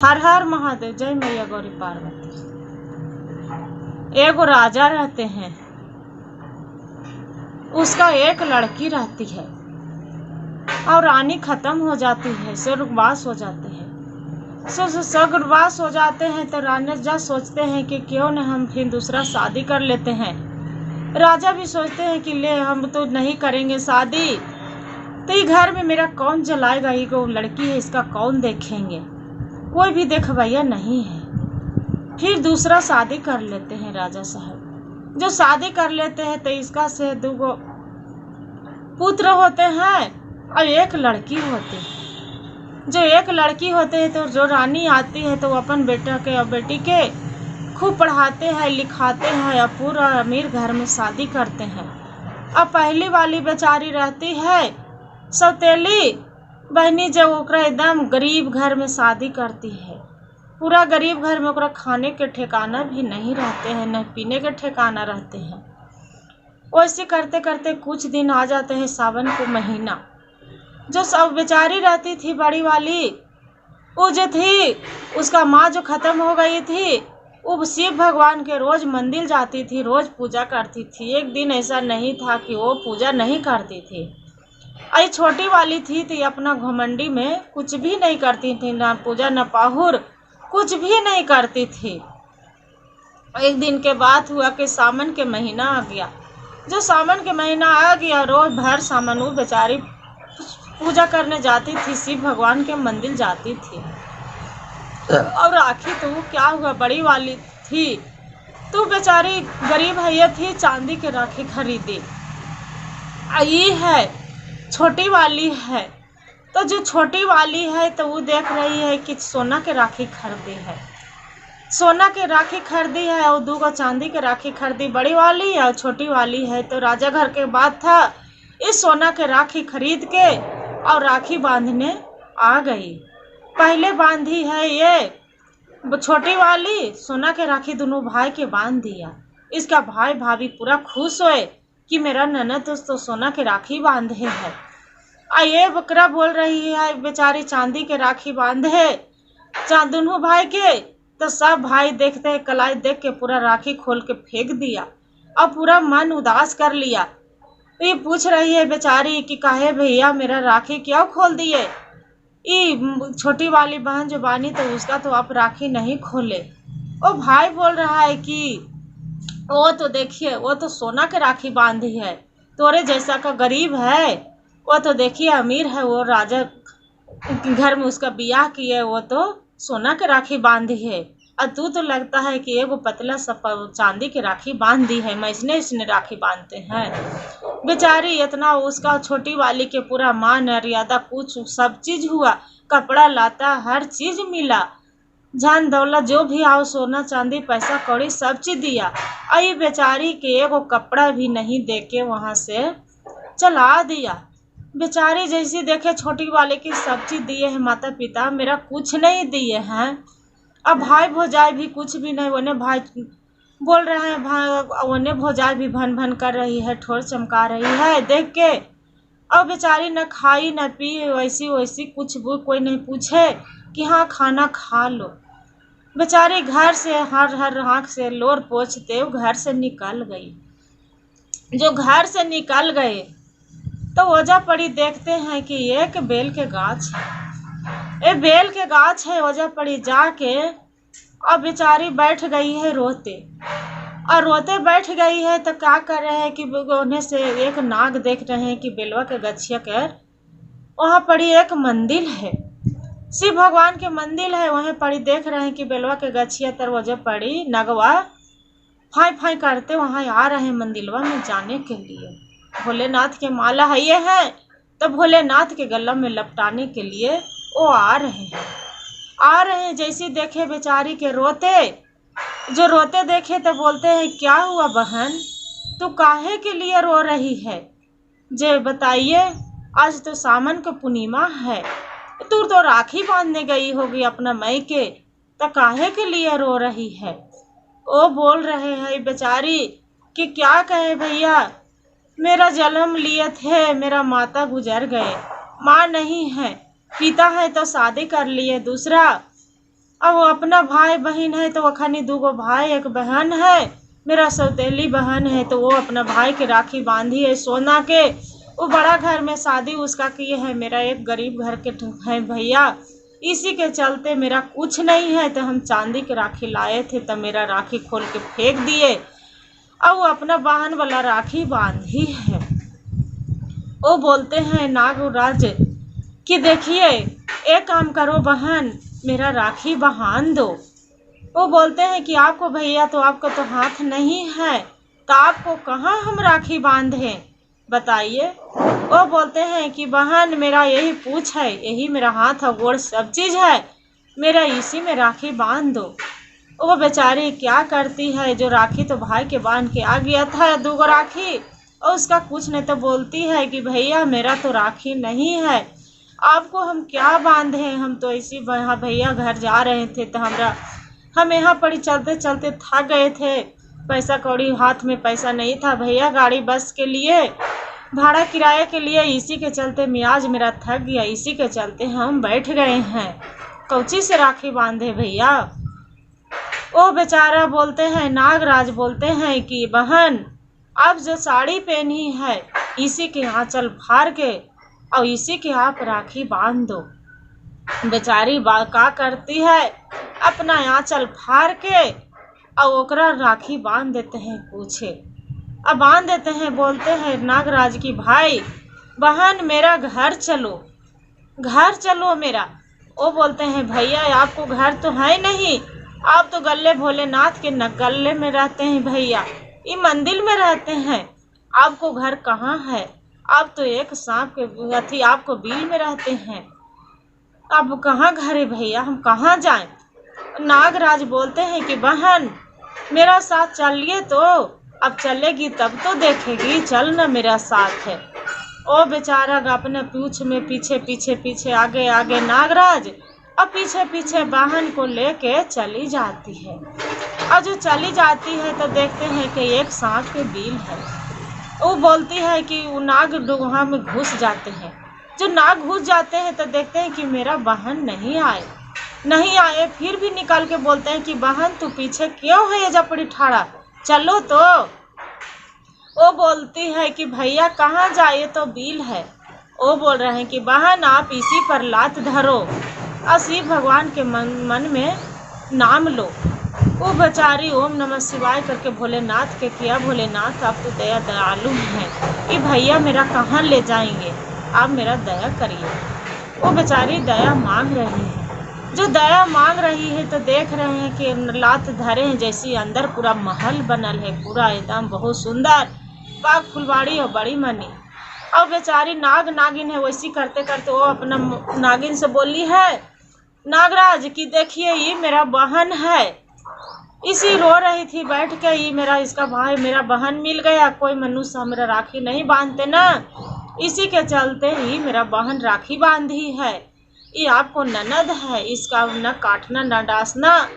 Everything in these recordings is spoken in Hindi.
हर हर महादेव। जय मैया गौरी पार्वती। एगो राजा रहते हैं, उसका एक लड़की रहती है और रानी खत्म हो जाती है, स्वर्गवास हो जाते हैं। स्वर्गवास हो जाते हैं तो राजा सोचते हैं कि क्यों न हम फिर दूसरा शादी कर लेते हैं। राजा भी सोचते हैं कि ले हम तो नहीं करेंगे शादी, तो ये घर में मेरा कौन जलाएगा, ये को लड़की है इसका कौन देखेंगे, कोई भी देखवैया नहीं है। फिर दूसरा शादी कर लेते हैं राजा साहब। जो शादी कर लेते हैं तो इसका से 2 पुत्र होते हैं और एक लड़की होती है। जो एक लड़की होते हैं तो जो रानी आती है तो वो अपन बेटा के और बेटी के खूब पढ़ाते हैं, लिखाते हैं और पूरा अमीर घर में शादी करते हैं। अब पहली वाली बेचारी रहती है सौतेली बहनी, जो ओकरा एकदम गरीब घर में शादी करती है। पूरा गरीब घर में ओकरा खाने के ठिकाना भी नहीं रहते हैं, न पीने के ठिकाना रहते हैं। वैसे करते करते कुछ दिन आ जाते हैं सावन को महीना। जो सब बेचारी रहती थी बड़ी वाली, वो जो थी उसका माँ जो खत्म हो गई थी, वो शिव भगवान के रोज मंदिर जाती थी, रोज पूजा करती थी। एक दिन ऐसा नहीं था कि वो पूजा नहीं करती थी। आई छोटी वाली थी तो अपना घमंडी में कुछ भी नहीं करती थी, ना पूजा ना पाहुर, कुछ भी नहीं करती थी। एक दिन के बाद हुआ कि सावन के महीना आ गया। जो सावन के महीना आ गया, रोज भर सावन वो बेचारी पूजा करने जाती थी, शिव भगवान के मंदिर जाती थी। और राखी तो क्या हुआ, बड़ी वाली थी तो बेचारी गरीब है थी, चांदी के राखी खरीदी। ये है छोटी वाली है, तो जो छोटी वाली है तो वो देख रही है कि सोना के राखी खरीदी है, सोना के राखी खरीदी है और 2 चांदी के राखी खरीदी, बड़ी वाली और छोटी वाली है। तो राजा घर के बात था, इस सोना के राखी खरीद के और राखी बांधने आ गई। पहले बांधी है ये छोटी वाली, सोना के राखी दोनों भाई के बांध दिया। इसका भाई भाभी पूरा खुश हुए कि मेरा ननद तो सोना के राखी बांधे है। ये बकरा बोल रही है बेचारी चांदी के राखी बांधे दोनों भाई के। तो सब भाई देखते हैं, कलाई देख के पूरा राखी खोल के फेंक दिया और पूरा मन उदास कर लिया। तो ये पूछ रही है बेचारी कि काहे भैया मेरा राखी क्यों खोल दिए। ये छोटी वाली बहन जो बानी तो उसका तो आप राखी नहीं खोले। वो भाई बोल रहा है कि वो तो देखिए वो तो सोना के राखी बांधी है, तोरे जैसा का गरीब है, वो तो देखिए अमीर है, वो राजा घर में उसका ब्याह किए, वो तो सोना के राखी बांधी है, और तू तो लगता है कि एगो पतला सा चांदी की राखी बांध दी है, मैं इसने राखी बांधते हैं। बेचारी इतना उसका छोटी वाली के पूरा मान मर्यादा कुछ सब चीज हुआ, कपड़ा लाता हर चीज मिला, जान दौलत जो भी आओ सोना चांदी पैसा कौड़ी सब चीज दिया। आई बेचारी के एगो कपड़ा भी नहीं दे के वहाँ से चला दिया। बेचारी जैसी देखे छोटी वाले की सब चीज दिए हैं माता पिता, मेरा कुछ नहीं दिए हैं। अब भाई भौजाई भी कुछ भी नहीं, उन्हें भाई बोल रहे हैं, भाई उन्हें भौजाई भी भन भन कर रही है, ठोर चमका रही है देख के। अब बेचारी न खाई न पी, वैसी कुछ भी कोई नहीं पूछे कि हाँ खाना खा लो। बेचारी घर से हर आँख से लोर पोंछते घर से निकल गई। जो घर से निकल गए तो ओजा पड़ी देखते हैं कि एक बेल के गाछ है, बेल के गाछ है। ओजा पड़ी जाके अब बेचारी बैठ गई है रोते, और रोते बैठ गई है तो क्या कर रहे हैं कि उन्हें से एक नाग देख रहे हैं कि बेलवा के गछिया के वहाँ पड़ी एक मंदिर है, शिव भगवान के मंदिर है, वहीं पड़ी देख रहे हैं कि बेलवा के गछिया तर वजह पड़ी नगवा फाई फाई करते वहाँ आ रहे हैं मंदिरवा में जाने के लिए। भोलेनाथ के माला है ये है, तो भोलेनाथ के गला में लपटाने के लिए वो आ रहे हैं। जैसे देखे बेचारी के रोते, जो रोते देखे तो बोलते हैं क्या हुआ बहन, तू काहे के लिए रो रही है, जे बताइए, आज तो सावन का पूर्णिमा है, तू तो राखी बांधने गई होगी अपना मई के, तो काहे के लिए रो रही है। वो बोल रहे हैं बेचारी कि क्या कहे भैया, मेरा जन्म लिए थे, मेरा माता गुजर गए, माँ नहीं है, पिता है तो शादी कर लिए दूसरा, अपना भाई बहन है तो वखनी 2 भाई 1 बहन है। मेरा सौतेली बहन है तो वो अपना भाई के राखी बांधी है सोना के। वो बड़ा घर में शादी उसका किए है, मेरा एक गरीब घर के है भैया। इसी के चलते मेरा कुछ नहीं है तो हम चांदी के राखी लाए थे, तब मेरा राखी खोल के फेंक दिए और वो अपना बहन वाला राखी बांधी है। वो बोलते हैं नागराज कि देखिए एक काम करो बहन, मेरा राखी बांध दो। वो बोलते हैं कि आपको भैया तो आपका तो हाथ नहीं है, तो आपको कहाँ हम राखी बांधे बताइए। वो बोलते हैं कि बहन मेरा यही पूछ है, यही मेरा हाथ और गोड़ सब चीज़ है, मेरा इसी में राखी बांध दो। वो बेचारी क्या करती है, जो राखी तो भाई के बांध के आ गया था 2 राखी, और उसका कुछ नहीं तो बोलती है कि भैया मेरा तो राखी नहीं है, आपको हम क्या बांधे, हम तो इसी भैया घर जा रहे थे तो हम यहाँ पर चलते चलते थक गए थे, पैसा कौड़ी हाथ में पैसा नहीं था भैया गाड़ी बस के लिए, भाड़ा किराए के लिए, इसी के चलते मियाज मेरा थक गया, इसी के चलते हम बैठ गए हैं, कौची से राखी बांधे भैया। वो बेचारा बोलते हैं नागराज बोलते हैं कि बहन आप जो साड़ी पहनी है इसी के आंचल फाड़ के और इसी के आप राखी बांध दो। बेचारी का करती है, अपना आंचल फाड़ के और ओकरा राखी बांध देते हैं पूछे, अब बांध देते हैं। बोलते हैं नागराज की भाई बहन मेरा घर चलो मेरा। वो बोलते हैं भैया आपको घर तो है नहीं, आप तो गले भोलेनाथ के गले में रहते हैं भैया, ये मंदिर में रहते हैं, आपको घर कहाँ है, आप तो एक सांप के आपको बिल में रहते हैं, अब कहाँ घर है भैया, हम कहाँ जाएं। नागराज बोलते हैं कि बहन मेरा साथ चलिए, तो अब चलेगी तब तो देखेगी, चल ना मेरा साथ है। ओ बेचारा अपने पूछ में पीछे आगे नागराज अब पीछे बहन को लेके चली जाती है। और जो चली जाती है तो देखते हैं कि एक सांप के बिल है। वो बोलती है कि वो नाग वहाँ में घुस जाते हैं, जो नाग घुस जाते हैं तो देखते हैं कि मेरा बहन नहीं आए, फिर भी निकाल के बोलते हैं कि बहन तू पीछे क्यों है ये जपड़ी ठाड़ा, चलो तो। वो बोलती है कि भैया कहाँ जाए, तो बिल है। वो बोल रहे हैं कि बहन आप इसी पर लात धरो और शिव भगवान के मन में नाम लो। वो बेचारी ओम नमः शिवाय करके भोलेनाथ के किया, भोलेनाथ आप तो दया दयालु हैं, ये भैया मेरा कहाँ ले जाएंगे, आप मेरा दया करिए। वो बेचारी दया मांग रही है, जो दया मांग रही है तो देख रहे हैं कि लात धरे हैं, जैसी अंदर पूरा महल बनल है, पूरा एकदम बहुत सुंदर बाग फुलवाड़ी और बड़ी मनी। और बेचारी नागिन है, वैसी करते करते वो अपना नागिन से बोली है नागराज कि देखिए ये मेरा बहन है, इसी रो रही थी बैठ के, ये इसका भाई मेरा बहन मिल गया, कोई मनुष्य मेरा राखी नहीं बांधते ना, इसी के चलते ही मेरा बहन राखी बांधी है, ये आपको ननद है, इसका न काटना न डांसना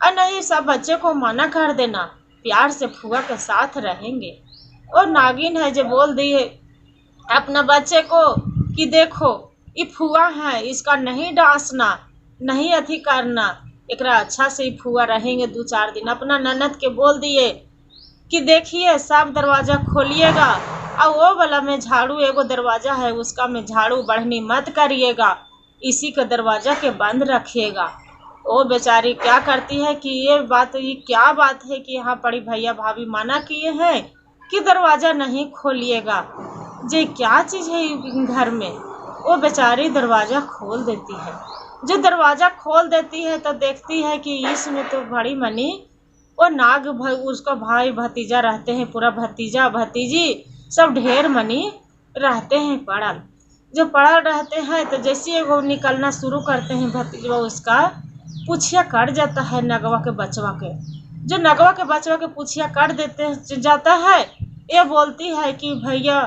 और नहीं सब बच्चे को मना कर देना, प्यार से फुआ के साथ रहेंगे। और नागिन है जो बोल दिए अपना बच्चे को कि देखो ये फुआ है, इसका नहीं डांसना नहीं अथी करना, एकरा अच्छा से ही फुआ रहेंगे 2-4 दिन। अपना ननद के बोल दिए कि देखिए सब दरवाज़ा खोलिएगा और वो वाला में झाड़ू एगो दरवाज़ा है उसका में झाड़ू बढ़नी मत करिएगा, इसी का दरवाज़ा के बंद रखिएगा। वो बेचारी क्या करती है कि ये क्या बात है कि यहाँ पड़ी भैया भाभी मना किए हैं कि दरवाज़ा नहीं खोलिएगा, जे क्या चीज़ है घर में। वो बेचारी दरवाज़ा खोल देती है, जो दरवाज़ा खोल देती है तो देखती है कि इसमें तो बड़ी मनी वो नाग उसका भाई भतीजा रहते हैं, पूरा भतीजा भतीजी सब ढेर मनी रहते हैं पड़ल। जो पड़ल रहते हैं तो जैसे वो निकलना शुरू करते हैं भतीजा उसका पूछिया कट जाता है नगवा के बचवा के, जो नगवा के बचवा के पूछिया कट देते जाता है। ये बोलती है कि भैया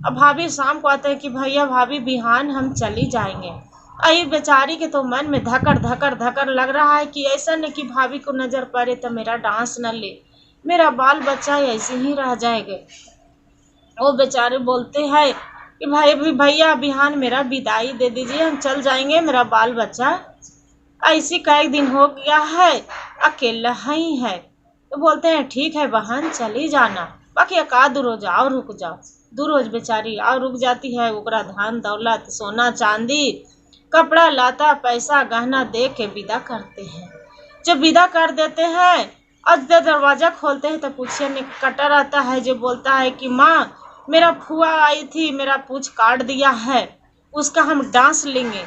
अब भाभी शाम को आते हैं कि भैया भाभी बिहान हम चली जाएंगे। आई बेचारी के तो मन में धकर लग रहा है कि ऐसा नहीं कि भाभी को नजर पड़े तो मेरा डांस न ले, मेरा बाल बच्चा ऐसे ही रह जाएगा। वो बेचारे बोलते हैं कि भाई भैया बिहान मेरा विदाई दे दीजिए, हम चल जाएंगे, मेरा बाल बच्चा ऐसी कई दिन हो गया है, अकेला ही है। तो बोलते हैं ठीक है बहन चली जाना, बाकी एकाध रोज आओ रुक जाओ। 2 रोज बेचारी और रुक जाती है। ओकरा धन दौलत सोना चांदी कपड़ा लाता पैसा गहना दे के विदा करते हैं। जब विदा कर देते हैं और जब दरवाजा खोलते हैं तो पूछिए निकटर आता है जो बोलता है कि माँ मेरा फुआ आई थी, मेरा पूछ काट दिया है, उसका हम डांस लेंगे,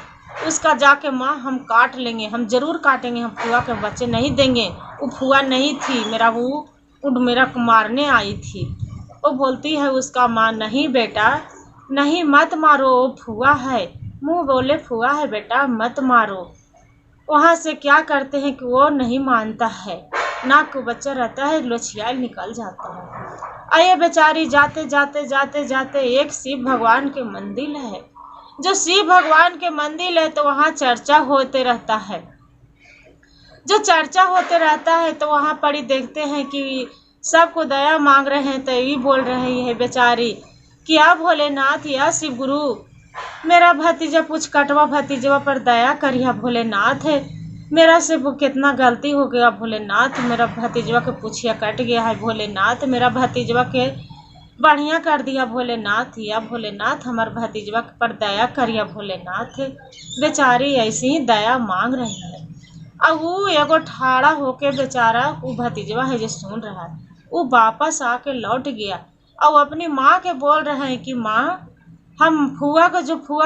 उसका जाके माँ हम काट लेंगे, हम जरूर काटेंगे, हम फुआ के बच्चे नहीं देंगे। वो फुआ नहीं थी, मेरा को मारने आई थी। वो बोलती है उसका माँ नहीं बेटा नहीं मत मारो, वो फुआ है। मुँह बोले फुआ है बेटा मत मारो। वहाँ से क्या करते हैं कि वो नहीं मानता है, नाक को बच्चा रहता है लोछियाल निकल जाता है। आइए बेचारी जाते जाते जाते जाते एक शिव भगवान के मंदिर है। जो शिव भगवान के मंदिर है तो वहाँ चर्चा होते रहता है। जो चर्चा होते रहता है तो वहाँ पर ही देखते हैं कि सबको दया मांग रहे हैं। तो ये बोल रही है बेचारी क्या भोलेनाथ या शिव गुरु मेरा भतीजा पूछ कटवा भतीजवा पर दया करिया भोलेनाथ है, मेरा से कितना गलती हो गया भोलेनाथ, मेरा भतीजवा के पूछिया कट गया है भोलेनाथ, मेरा भतीजवा के बढ़िया कर दिया भोलेनाथ, या भोलेनाथ हमार भतीजवा पर दया करिया भोलेनाथ। बेचारी ऐसी ही दया मांग रही है। अब वो एगो ठाड़ा होके बेचारा वो भतीजवा है जो सुन रहा है, वो वापस आके लौट गया और अपनी माँ के बोल रहे हैं कि माँ हम फुआ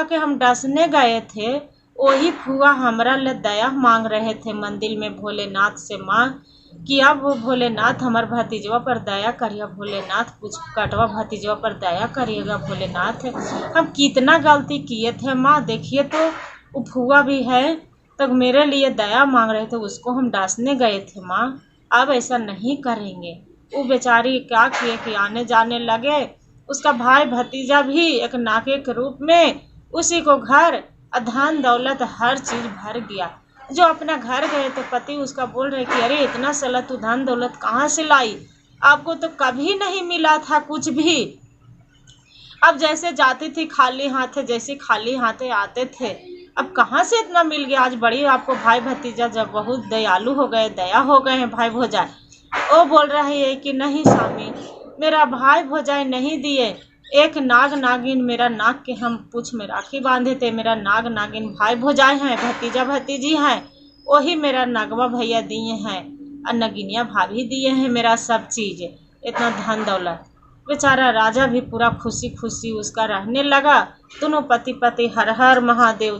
के हम डसने गए थे, वही फुआ हमरा ले दया मांग रहे थे मंदिर में भोलेनाथ से माँ कि अब वो भोलेनाथ हमार भतीजवा पर दया करिए भोलेनाथ, कुछ कटवा भतीजवा पर दया करिएगा भोलेनाथ। हम कितना गलती किए थे माँ, देखिए तो वो फुआ भी है तो मेरे लिए दया मांग रहे थे, उसको हम डांसने गए थे माँ, अब ऐसा नहीं करेंगे। वो बेचारी क्या किए कि आने जाने लगे। उसका भाई भतीजा भी एक नाके के रूप में उसी को घर धन दौलत हर चीज भर गया। जो अपना घर गए तो पति उसका बोल रहे कि अरे इतना साला तू धन दौलत कहाँ से लाई, आपको तो कभी नहीं मिला था कुछ भी। अब जैसे जाती थी खाली हाथे, जैसे खाली हाथे आते थे, अब कहाँ से इतना मिल गया। आज बड़ी आपको भाई भतीजा जब बहुत दयालु हो गए, दया हो गए हैं भाई भौजाई। वो बोल रही है कि नहीं स्वामी मेरा भाई भौजाई नहीं दिए, एक नाग नागिन मेरा नाग के हम पूछ में राखी बांधे थे, मेरा नाग नागिन भाई भौजाई हैं, भतीजा भतीजी हैं, वही मेरा नगवा भैया दिए हैं और नगिनिया भाभी दिए हैं मेरा सब चीज़, इतना धन दौलत। बेचारा राजा भी पूरा खुशी खुशी उसका रहने लगा। दोनों पति पति हर हर महादेव।